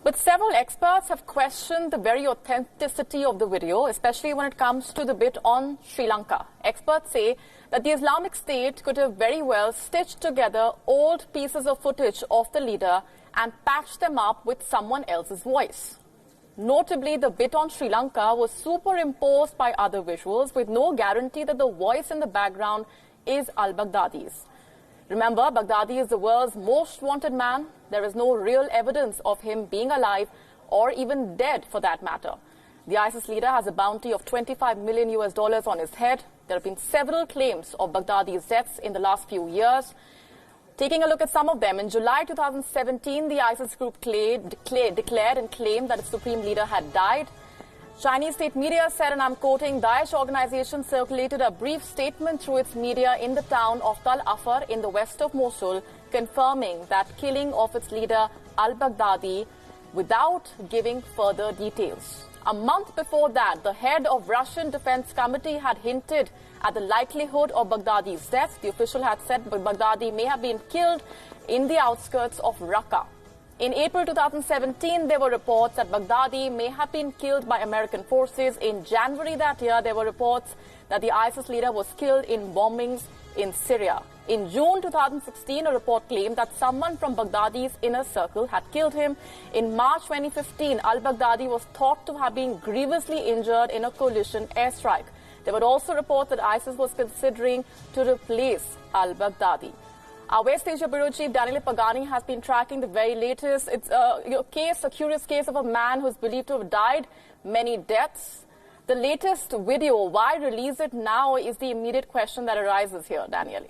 But several experts have questioned the very authenticity of the video, especially when it comes to the bit on Sri Lanka. Experts say that the Islamic State could have very well stitched together old pieces of footage of the leader and patched them up with someone else's voice. Notably, the bit on Sri Lanka was superimposed by other visuals with no guarantee that the voice in the background is al-Baghdadi's. Remember, Baghdadi is the world's most wanted man. There is no real evidence of him being alive or even dead for that matter. The ISIS leader has a bounty of $25 million on his head. There have been several claims of Baghdadi's deaths in the last few years. Taking a look at some of them, in July 2017, the ISIS group declared and claimed that its supreme leader had died. Chinese state media said, and I'm quoting, Daesh organization circulated a brief statement through its media in the town of Tal Afar in the west of Mosul, confirming that killing of its leader al-Baghdadi without giving further details. A month before that, the head of Russian Defense Committee had hinted at the likelihood of Baghdadi's death. The official had said Baghdadi may have been killed in the outskirts of Raqqa. In April 2017, there were reports that Baghdadi may have been killed by American forces. In January that year, there were reports that the ISIS leader was killed in bombings in Syria. In June 2016, a report claimed that someone from Baghdadi's inner circle had killed him. In March 2015, al-Baghdadi was thought to have been grievously injured in a coalition airstrike. There were also reports that ISIS was considering to replace al-Baghdadi. Our West Asia Bureau Chief Daniel Pagani has been tracking the very latest. It's a curious case of a man who's believed to have died, many deaths. The latest video, why release it now, is the immediate question that arises here, Daniel.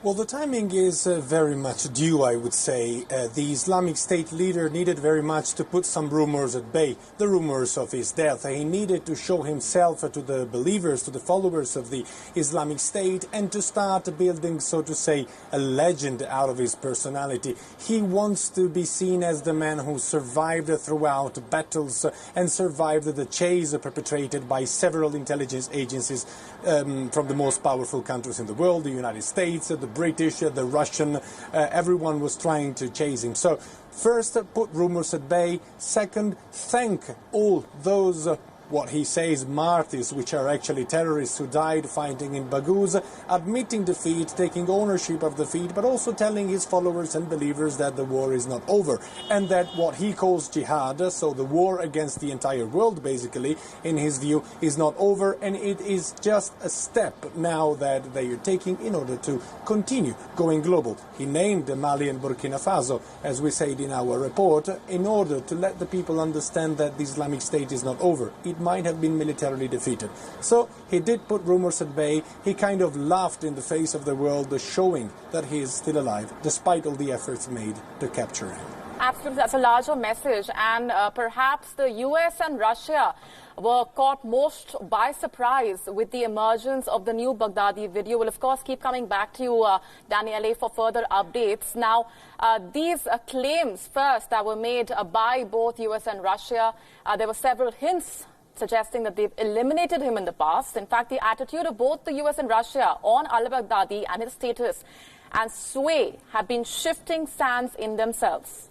Well, the timing is very much due, I would say. The Islamic State leader needed very much to put some rumors at bay, the rumors of his death. He needed to show himself to the believers, to the followers of the Islamic State, and to start building, so to say, a legend out of his personality. He wants to be seen as the man who survived throughout battles and survived the chase perpetrated by several intelligence agencies from the most powerful countries in the world, the United States, the British, the Russian, everyone was trying to chase him. So first, put rumors at bay. Second, thank all those what he says martyrs, which are actually terrorists who died fighting in Baghdad, admitting defeat, taking ownership of defeat, but also telling his followers and believers that the war is not over, and that what he calls jihad, so the war against the entire world basically, in his view, is not over, and it is just a step now that they are taking in order to continue going global. He named Mali and Burkina Faso, as we said in our report, in order to let the people understand that the Islamic State is not over. It might have been militarily defeated. So he did put rumors at bay. He kind of laughed in the face of the world, showing that he is still alive, despite all the efforts made to capture him. Absolutely, that's a larger message. And perhaps the US and Russia were caught most by surprise with the emergence of the new Baghdadi video. We'll, of course, keep coming back to you, Daniele, for further updates. Now, these claims first that were made by both US and Russia, there were several hints suggesting that they've eliminated him in the past. In fact, the attitude of both the US and Russia on al-Baghdadi and his status and sway have been shifting sands in themselves.